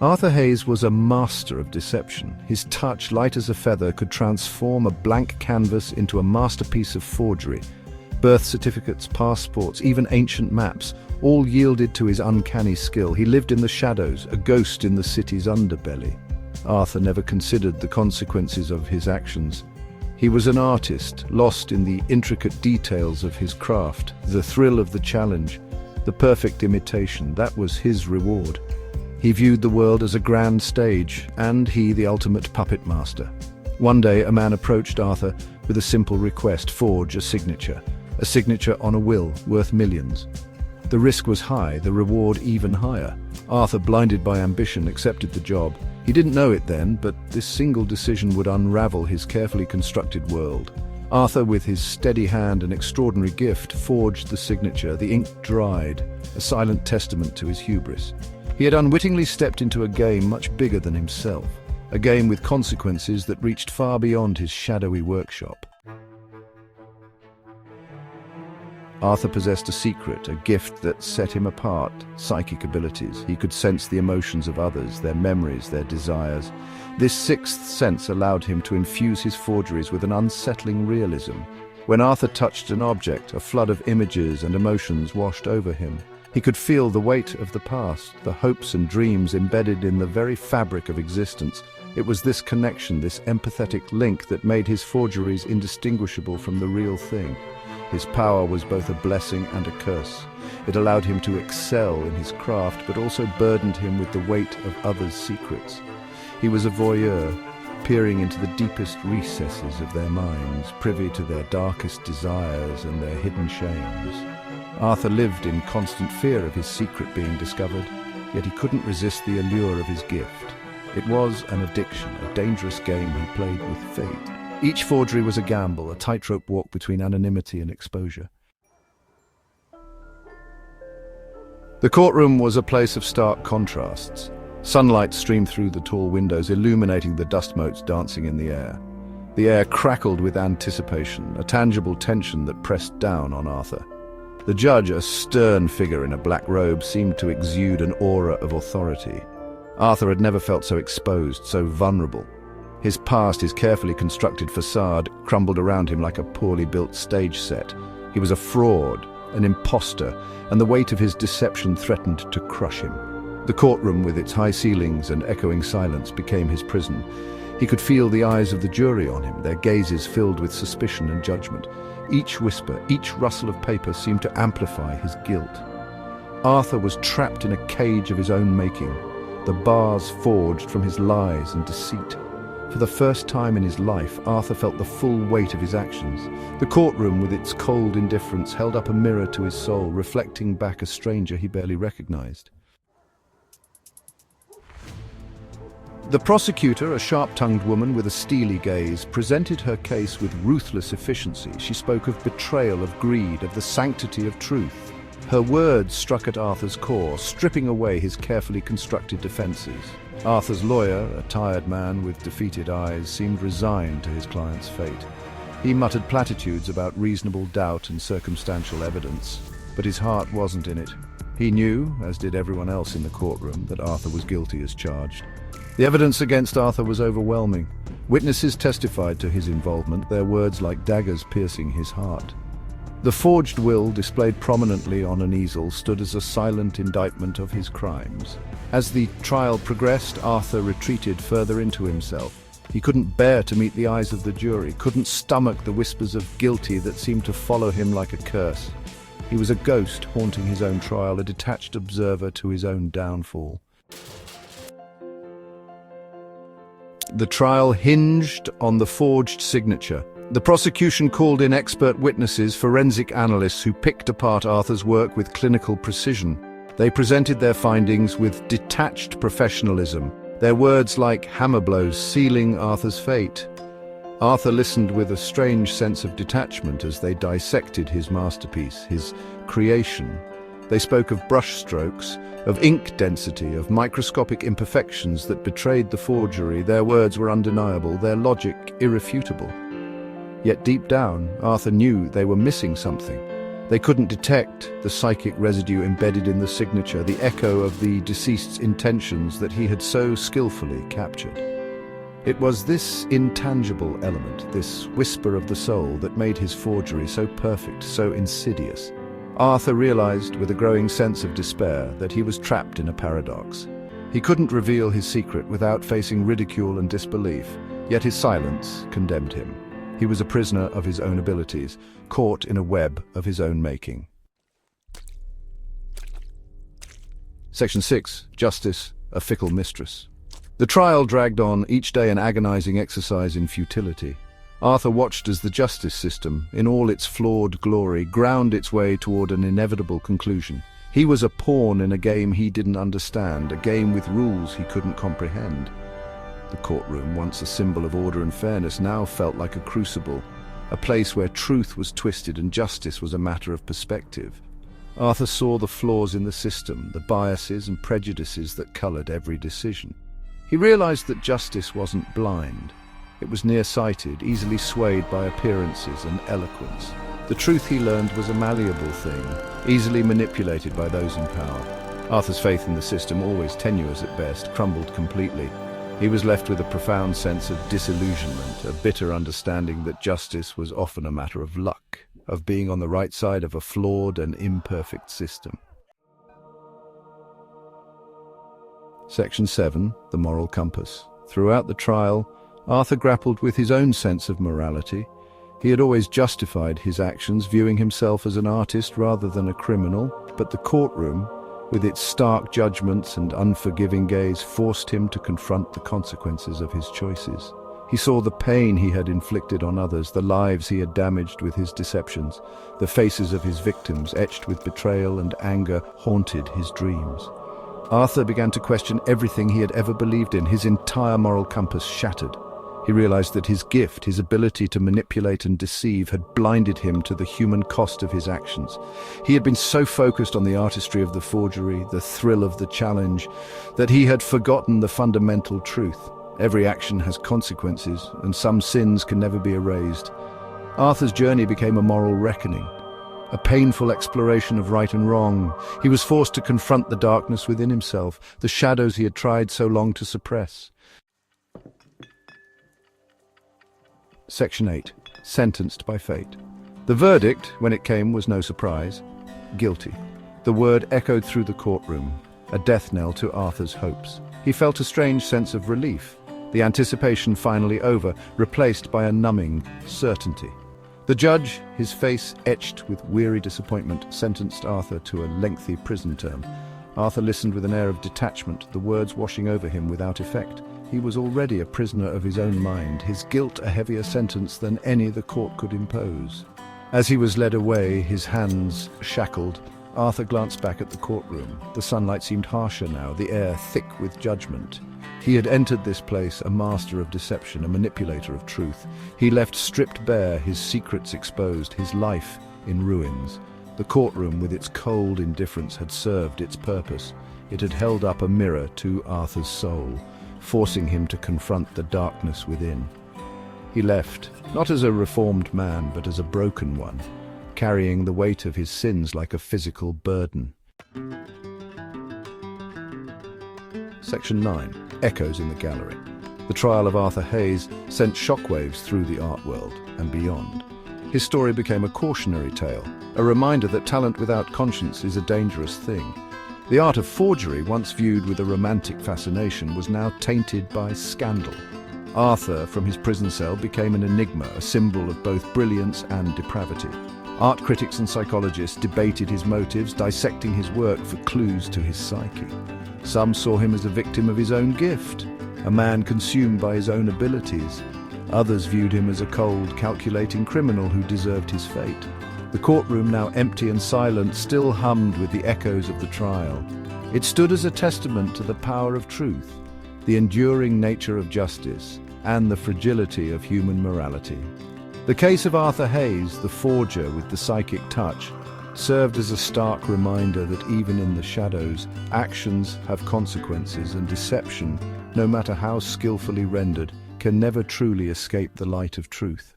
Arthur Hayes was a master of deception. His touch, light as a feather, could transform a blank canvas into a masterpiece of forgery. Birth certificates, passports, even ancient maps, all yielded to his uncanny skill. He lived in the shadows, a ghost in the city's underbelly. Arthur never considered the consequences of his actions. He was an artist, lost in the intricate details of his craft, the thrill of the challenge, the perfect imitation. That was his reward. He viewed the world as a grand stage, and he the ultimate puppet master. One day, a man approached Arthur with a simple request: forge a signature on a will worth millions. The risk was high, the reward even higher. Arthur, blinded by ambition, accepted the job. He didn't know it then, but this single decision would unravel his carefully constructed world. Arthur, with his steady hand and extraordinary gift, forged the signature. The ink dried, a silent testament to his hubris. He had unwittingly stepped into a game much bigger than himself, a game with consequences that reached far beyond his shadowy workshop. Arthur possessed a secret, a gift that set him apart: psychic abilities. He could sense the emotions of others, their memories, their desires. This sixth sense allowed him to infuse his forgeries with an unsettling realism. When Arthur touched an object, a flood of images and emotions washed over him. He could feel the weight of the past, the hopes and dreams embedded in the very fabric of existence. It was this connection, this empathetic link, that made his forgeries indistinguishable from the real thing. His power was both a blessing and a curse. It allowed him to excel in his craft, but also burdened him with the weight of others' secrets. He was a voyeur, peering into the deepest recesses of their minds, privy to their darkest desires and their hidden shames. Arthur lived in constant fear of his secret being discovered, yet he couldn't resist the allure of his gift. It was an addiction, a dangerous game he played with fate. Each forgery was a gamble, a tightrope walk between anonymity and exposure. The courtroom was a place of stark contrasts. Sunlight streamed through the tall windows, illuminating the dust motes dancing in the air. The air crackled with anticipation, a tangible tension that pressed down on Arthur. The judge, a stern figure in a black robe, seemed to exude an aura of authority. Arthur had never felt so exposed, so vulnerable. His past, his carefully constructed facade, crumbled around him like a poorly built stage set. He was a fraud, an imposter, and the weight of his deception threatened to crush him. The courtroom, with its high ceilings and echoing silence, became his prison. He could feel the eyes of the jury on him, their gazes filled with suspicion and judgment. Each whisper, each rustle of paper seemed to amplify his guilt. Arthur was trapped in a cage of his own making, the bars forged from his lies and deceit. For the first time in his life, Arthur felt the full weight of his actions. The courtroom, with its cold indifference, held up a mirror to his soul, reflecting back a stranger he barely recognized. The prosecutor, a sharp-tongued woman with a steely gaze, presented her case with ruthless efficiency. She spoke of betrayal, of greed, of the sanctity of truth. Her words struck at Arthur's core, stripping away his carefully constructed defenses. Arthur's lawyer, a tired man with defeated eyes, seemed resigned to his client's fate. He muttered platitudes about reasonable doubt and circumstantial evidence, but his heart wasn't in it. He knew, as did everyone else in the courtroom, that Arthur was guilty as charged. The evidence against Arthur was overwhelming. Witnesses testified to his involvement, their words like daggers piercing his heart. The forged will, displayed prominently on an easel, stood as a silent indictment of his crimes. As the trial progressed, Arthur retreated further into himself. He couldn't bear to meet the eyes of the jury, couldn't stomach the whispers of guilty that seemed to follow him like a curse. He was a ghost haunting his own trial, a detached observer to his own downfall. The trial hinged on the forged signature. The prosecution called in expert witnesses, forensic analysts who picked apart Arthur's work with clinical precision. They presented their findings with detached professionalism, their words like hammer blows sealing Arthur's fate. Arthur listened with a strange sense of detachment as they dissected his masterpiece, his creation. They spoke of brushstrokes, of ink density, of microscopic imperfections that betrayed the forgery. Their words were undeniable, their logic irrefutable. Yet deep down, Arthur knew they were missing something. They couldn't detect the psychic residue embedded in the signature, the echo of the deceased's intentions that he had so skillfully captured. It was this intangible element, this whisper of the soul, that made his forgery so perfect, so insidious. Arthur realized with a growing sense of despair that he was trapped in a paradox. He couldn't reveal his secret without facing ridicule and disbelief, yet his silence condemned him. He was a prisoner of his own abilities, caught in a web of his own making. Section 6. Justice, a fickle mistress. The trial dragged on, each day an agonizing exercise in futility. Arthur watched as the justice system, in all its flawed glory, ground its way toward an inevitable conclusion. He was a pawn in a game he didn't understand, a game with rules he couldn't comprehend. The courtroom, once a symbol of order and fairness, now felt like a crucible, a place where truth was twisted and justice was a matter of perspective. Arthur saw the flaws in the system, the biases and prejudices that colored every decision. He realized that justice wasn't blind. It was nearsighted, easily swayed by appearances and eloquence. The truth, he learned, was a malleable thing, easily manipulated by those in power. Arthur's faith in the system, always tenuous at best, crumbled completely. He was left with a profound sense of disillusionment, a bitter understanding that justice was often a matter of luck, of being on the right side of a flawed and imperfect system. Section 7. The Moral Compass. Throughout the trial, Arthur grappled with his own sense of morality. He had always justified his actions, viewing himself as an artist rather than a criminal, but the courtroom, with its stark judgments and unforgiving gaze, forced him to confront the consequences of his choices. He saw the pain he had inflicted on others, the lives he had damaged with his deceptions. The faces of his victims, etched with betrayal and anger, haunted his dreams. Arthur began to question everything he had ever believed in. His entire moral compass shattered. He realized that his gift, his ability to manipulate and deceive, had blinded him to the human cost of his actions. He had been so focused on the artistry of the forgery, the thrill of the challenge, that he had forgotten the fundamental truth. Every action has consequences, and some sins can never be erased. Arthur's journey became a moral reckoning, a painful exploration of right and wrong. He was forced to confront the darkness within himself, the shadows he had tried so long to suppress. Section 8. Sentenced by fate. The verdict, when it came, was no surprise. Guilty. The word echoed through the courtroom, a death knell to Arthur's hopes. He felt a strange sense of relief, the anticipation finally over, replaced by a numbing certainty. The judge, his face etched with weary disappointment, sentenced Arthur to a lengthy prison term. Arthur listened with an air of detachment, the words washing over him without effect. He was already a prisoner of his own mind, his guilt a heavier sentence than any the court could impose. As he was led away, his hands shackled, Arthur glanced back at the courtroom. The sunlight seemed harsher now, the air thick with judgment. He had entered this place a master of deception, a manipulator of truth. He left stripped bare, his secrets exposed, his life in ruins. The courtroom, with its cold indifference, had served its purpose. It had held up a mirror to Arthur's soul, forcing him to confront the darkness within. He left, not as a reformed man, but as a broken one, carrying the weight of his sins like a physical burden. Section 9. Echoes in the Gallery. The trial of Arthur Hayes sent shockwaves through the art world and beyond. His story became a cautionary tale, a reminder that talent without conscience is a dangerous thing. The art of forgery, once viewed with a romantic fascination, was now tainted by scandal. Arthur, from his prison cell, became an enigma, a symbol of both brilliance and depravity. Art critics and psychologists debated his motives, dissecting his work for clues to his psyche. Some saw him as a victim of his own gift, a man consumed by his own abilities. Others viewed him as a cold, calculating criminal who deserved his fate. The courtroom, now empty and silent, still hummed with the echoes of the trial. It stood as a testament to the power of truth, the enduring nature of justice, and the fragility of human morality. The case of Arthur Hayes, the forger with the psychic touch, served as a stark reminder that even in the shadows, actions have consequences, and deception, no matter how skillfully rendered, can never truly escape the light of truth.